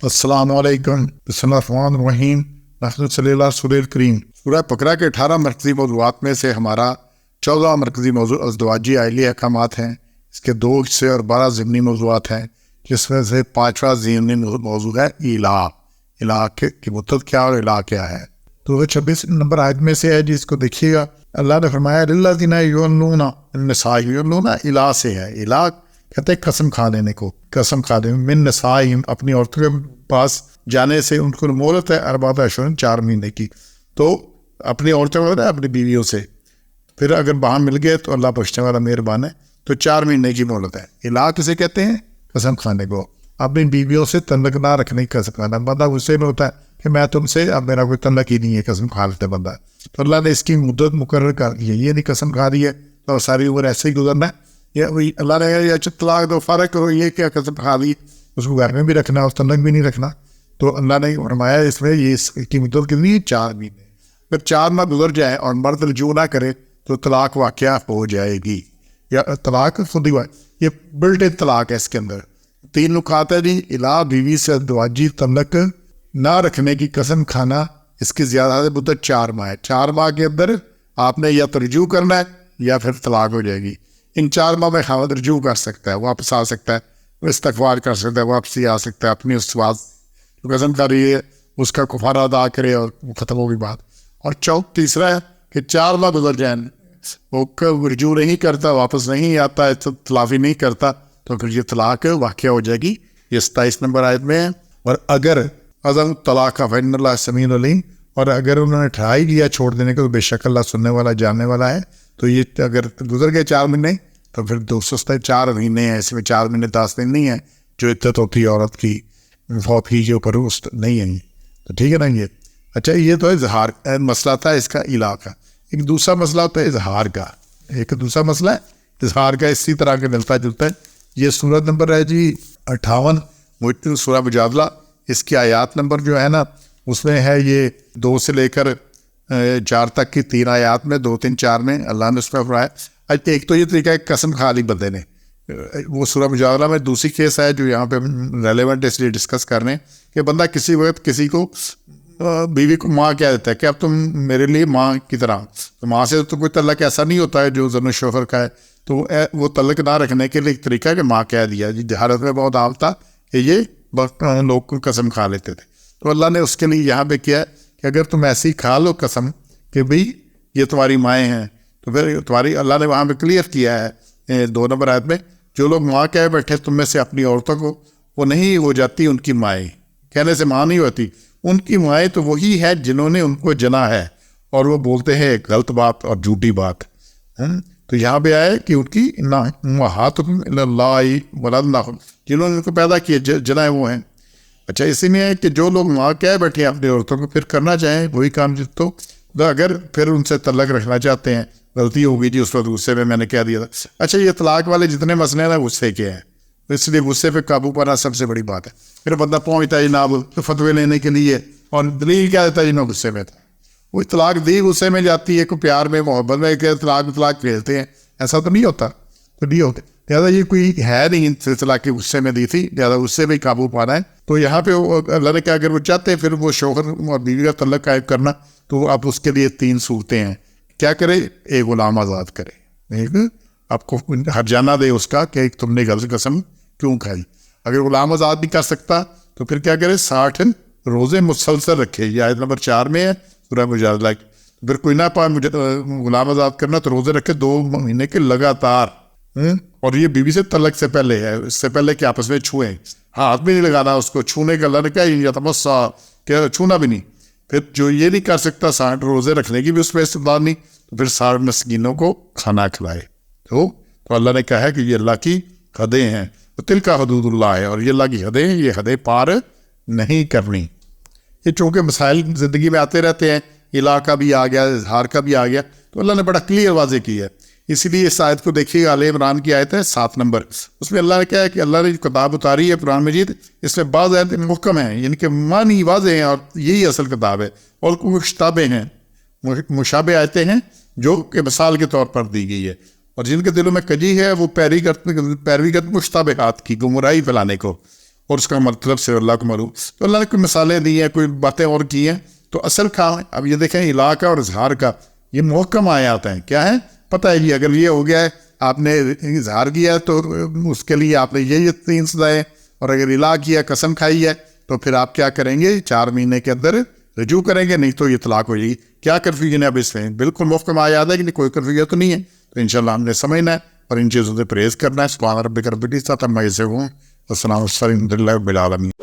السلام علیکم، بسم اللہ الرحمن الرحیم، نحمد صلی اللہ رسول کریم۔ سورہ بقرہ کے 18 مرکزی موضوعات میں سے ہمارا 14 مرکزی موضوع ازدواجی عائلی احکامات ہیں۔ اس کے 2 حصے اور 12 ضمنی موضوعات ہیں، جس میں سے 5واں ضمنی موضوع ہے الہ۔ الہ کی مدت کیا اور الہ کیا ہے؟ تو 26 نمبر آیت میں سے ہے، جس کو دیکھیے گا۔ اللہ نے فرمایا للذین یؤلون النساء، یؤلون الہ سے ہے۔ الہ کہتے ہیں قسم کھا لینے کو، قسم کھا دینے من نسائہم، اپنی عورتوں کے پاس جانے سے ان کو مہلت ہے اربعۃ اشہر، 4 مہینے کی۔ تو اپنی عورتوں کو اپنی بیویوں سے پھر اگر وہاں مل گئے تو اللہ بخشنے والا مہربان ہے، تو 4 مہینے کی مہلت ہے۔ الہ کسے کہتے ہیں؟ قسم کھانے کو، اپنی بیویوں سے تعلق نہ رکھنے کی قسم کھانا۔ بندہ غصے میں ہوتا ہے کہ میں تم سے، اب میرا کوئی تعلق ہی نہیں ہے، قسم کھا لیتا بندہ۔ تو اللہ نے اس کی مدت مقرر کر دی ہے، یہ نہیں قسم کھا دی ہے تو ساری عمر ایسے ہی گزرنا ہے۔ یہ اللہ نے یا طلاق دو، فرق کرو، یہ کیا قسم کھا دی، اس کو گھر میں بھی رکھنا، اس تعلق بھی نہیں رکھنا۔ تو اللہ نے فرمایا اس میں یہ اس کی مدت کتنی ہے؟ 4 مہینے۔ اگر 4 ماہ گزر جائے اور مرد رجوع نہ کرے تو طلاق واقعہ ہو جائے گی، یا طلاق خود ہی یہ بلٹ ان طلاق ہے۔ اس کے اندر 3 نکات ہے جی۔ الہ بیوی سے ازدواجی تعلق نہ رکھنے کی قسم کھانا، اس کی زیادہ مدت 4 ماہ ہے۔ 4 ماہ کے اندر آپ نے یا تو رجوع کرنا ہے یا پھر طلاق ہو جائے گی۔ ان 4 ماہ میں خاوند رجوع کر سکتا ہے، واپس آ سکتا ہے، استغفار کر سکتا ہے، واپسی آ سکتا ہے، اپنی اس بات قسم کر رہی ہے اس کا کفارہ ادا کرے اور ختم ہوگی بات۔ اور تیسرا ہے کہ 4 ماہ گزر جائیں، وہ رجوع نہیں کرتا، واپس نہیں آتا ہے، تلافی نہیں کرتا، تو پھر یہ طلاق واقع ہو جائے گی۔ یہ 27 نمبر آیت میں ہے۔ اور اگر عزم طلاق فإن اللہ سمیع علیم، اور اگر انہوں نے ٹھہرائی لیا چھوڑ دینے کو تو بے شک اللہ سننے والا جاننے والا ہے۔ تو یہ اگر گزر گئے 4 مہینے تو پھر 4 مہینے ہیں، اس میں 4 مہینے 10 دن نہیں ہے جو عدت ہوتی ہے عورت کی فوت ہی کے اوپر، اس نہیں ہے۔ تو ٹھیک ہے نا یہ؟ اچھا، یہ تو اظہار مسئلہ تھا اس کا الہ کا۔ ایک دوسرا مسئلہ ہوتا ہے اظہار کا، ایک دوسرا مسئلہ ہے اظہار کا، اسی طرح کے ملتا جلتا ہے۔ یہ سورت نمبر ہے جی 58 سورہ مجادلہ۔ اس کی آیات نمبر جو ہے نا، اس میں ہے یہ 2 سے لے کر 4 تک کی 3 آیات میں، 2 3 4 میں اللہ نے اس پہ فرمایا۔ ایک تو یہ طریقہ ہے قسم کھا لی بندے نے، وہ سورہ مجادلہ میں دوسری کیس ہے جو یہاں پہ ریلیونٹ اس لیے ڈسکس کر رہے ہیں کہ بندہ کسی وقت کسی کو بیوی کو ماں کہہ دیتا ہے کہ اب تم میرے لیے ماں کی طرح، تو ماں سے تو کوئی تعلق ایسا نہیں ہوتا ہے جو زن و شوہر کا ہے، تو وہ تعلق نہ رکھنے کے لیے ایک طریقہ ہے کہ ماں کہہ دیا۔ جی جہالت میں بہت عام تھا کہ یہ لوگ قسم کھا لیتے تھے، تو اللہ نے اس کے لیے یہاں پہ کیا ہے کہ اگر تم ایسی کھا لو قسم کہ بھئی یہ تمہاری مائیں ہیں، تو پھر تمہاری، اللہ نے وہاں پہ کلیئر کیا ہے 2 نمبر آیت میں، جو لوگ ماں کہہ بیٹھے تم میں سے اپنی عورتوں کو، وہ نہیں ہو جاتی ان کی مائیں، کہنے سے ماں نہیں ہوتی، ان کی مائیں تو وہی ہے جنہوں نے ان کو جنا ہے، اور وہ بولتے ہیں غلط بات اور جھوٹی بات۔ تو یہاں پہ آئے کہ ان کی امہاتکم الی اللہ ولدنہم، جنہوں نے ان کو پیدا کیا جنا ہے وہ ہیں۔ اچھا، اسی میں ہے کہ جو لوگ ماں کہہ بیٹھے ہیں اپنی عورتوں کو، پھر کرنا چاہیں وہی کام تو اگر پھر ان سے تعلق رکھنا چاہتے ہیں، غلطی ہوگی جی اس وقت غصے میں نے کہہ دیا تھا۔ اچھا، یہ طلاق والے جتنے مسئلے ہیں نا، غصے کے ہیں، اس لیے غصے پہ قابو پانا سب سے بڑی بات ہے۔ پھر بندہ پہنچتا ہے جناب فتوے لینے کے لیے اور دلیل کیا دیتا ہے جی میں غصے میں تھا، وہ طلاق دی غصے میں جاتی ہے، کوئی پیار میں محبت میں کہ طلاق کھیلتے ہیں، ایسا تو نہیں ہوتا، تو نہیں ہوتے۔ لہٰذا یہ کوئی ہے نہیں سلسلہ کہ غصے میں دی تھی، لہٰذا غصے میں قابو پانا ہے۔ تو یہاں پہ اللہ نے کیا، اگر وہ چاہتے ہیں پھر وہ شوہر اور بیوی کا تعلق قائم کرنا، تو آپ اس کے لیے 3 صورتیں ہیں۔ کیا کرے؟ ایک غلام آزاد کرے، ایک آپ کو ہرجانہ دے اس کا کہ تم نے غلط قسم کیوں کھائی۔ اگر غلام آزاد نہیں کر سکتا تو پھر کیا کرے؟ 60 روزے مسلسل رکھے، یہ آیت نمبر 4 میں ہے سورہ مجادلہ کی۔ پھر کوئی نہ پائے مجھے غلام آزاد کرنا تو روزے رکھے 2 مہینے کے لگاتار، اور یہ بیوی سے تعلق سے پہلے ہے، اس سے پہلے کہ آپس میں چھوئیں، ہاتھ بھی نہیں لگانا اس کو، چھونے کا اللہ نے کیا یا تمسا کہ چھونا بھی نہیں۔ پھر جو یہ نہیں کر سکتا 60 روزے رکھنے کی بھی اس پہ استعمال نہیں، تو پھر 60 مسکینوں کو کھانا کھلائے۔ تو اللہ نے کہا ہے کہ یہ اللہ کی حدیں ہیں، تل کا حدود اللہ ہے، اور یہ اللہ کی حدیں ہیں، یہ حدیں پار نہیں کرنی۔ یہ چونکہ مسائل زندگی میں آتے رہتے ہیں، الہ کا بھی آ گیا، اظہار کا بھی آ گیا، تو اللہ نے بڑا کلیئر واضح کیا ہے۔ اسی لیے اس آیت کو دیکھیے، آل عمران کی آیت ہے 7 نمبر، اس میں اللہ نے کہا ہے کہ اللہ نے جو کتاب اتاری ہے قرآن مجید، اس میں بعض آیت محکم ہیں، یعنی کہ معنی واضح ہیں، اور یہی اصل کتاب ہے، اور کچھ مشتبہ ہیں، مشابہ آیتیں ہیں جو کہ مثال کے طور پر دی گئی ہے، اور جن کے دلوں میں کجی ہے وہ پیروی کرتے مشتبہات کی گمراہی پھیلانے کو، اور اس کا مطلب صرف اللہ کو معلوم. تو اللہ نے کوئی مثالیں دی ہیں, کوئی باتیں اور کی ہیں, تو اصل کہاں ہے؟ اب یہ دیکھیں الا کا اور اظہار کا یہ محکم آیات ہیں. کیا ہے؟ پتہ ہے جی, اگر یہ ہو گیا ہے آپ نے اظہار کیا تو اس کے لیے آپ نے یہ 3 سزائیں, اور اگر الا کیا قسم کھائی ہے تو پھر آپ کیا کریں گے؟ 4 مہینے کے اندر رجوع کریں گے, نہیں تو یہ طلاق ہو جائے گی. کیا کنفیوژن ہے اب اس میں؟ بالکل محکم آیات ہے کہ کوئی کنفیوژن تو نہیں ہے. تو انشاءاللہ ہم نے سمجھنا ہے اور ان چیزوں سے پرہیز کرنا ہے. سبحان ربک رب العزت عما یصفون والسلام علی المرسلین والحمد للہ رب العالمین.